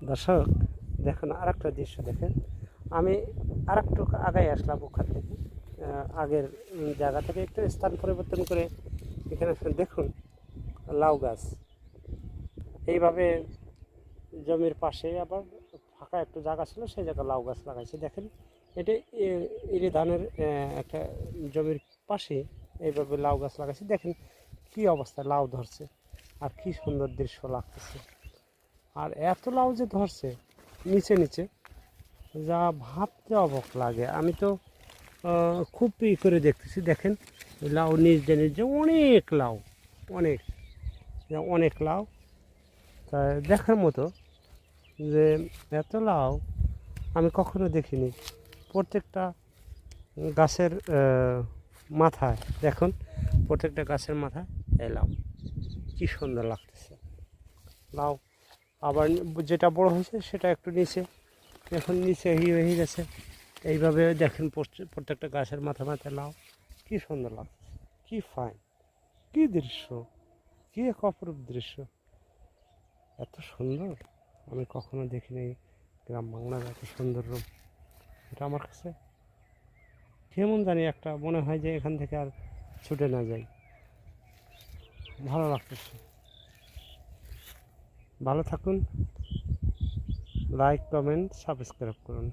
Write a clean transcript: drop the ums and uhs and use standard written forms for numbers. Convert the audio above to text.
দর্শক দেখুন আরেকটা দৃশ্য দেখেন। আমি আরেকটু আগাই আসলাম ওখান থেকে, আগের জায়গা থেকে একটু স্থান পরিবর্তন করে এখানে দেখুন লাউ গাছ। এইভাবে জমির পাশে আবার ফাঁকা একটু জায়গা ছিল, সেই জায়গায় লাউ গাছ লাগাইছে। দেখেন এটা ইরি ধানের একটা জমির পাশে এইভাবে লাউ গাছ লাগাইছে। দেখেন কি অবস্থা, লাউ ধরছে আর কি সুন্দর দৃশ্য লাগতেছে। আর এত লাউ যে ধরছে নিচে নিচে, যা ভাবতে অবাক লাগে। আমি তো খুব করে দেখতেছি। দেখেন লাউ নিজে নিজে অনেক লাউ, অনেক অনেক লাউ। তা দেখার মতো যে এত লাউ আমি কখনো দেখিনি। প্রত্যেকটা গাছের মাথায় দেখুন, প্রত্যেকটা গাছের মাথায় এই লাউ, কী সুন্দর লাগতেছে লাউ। আবার যেটা বড় হয়েছে সেটা একটু নিচে, এখন নিচে হয়ে গেছে। এইভাবে দেখেন প্রত্যেকটা গাছের মাথা মাথায় লাউ, কী সুন্দর লাগতেছে, কী ফাইন, কী দৃশ্য, কী এক অপরূপ দৃশ্য, এত সুন্দর আমি কখনো দেখিনি। গ্রাম বাংলার এত সুন্দর রূপ, এটা আমার কাছে কেমন জানি একটা মনে হয় যে এখান থেকে আর ছুটে না যাই। ভালো লাগতেছে। ভালো থাকুন, লাইক কমেন্ট সাবস্ক্রাইব করুন।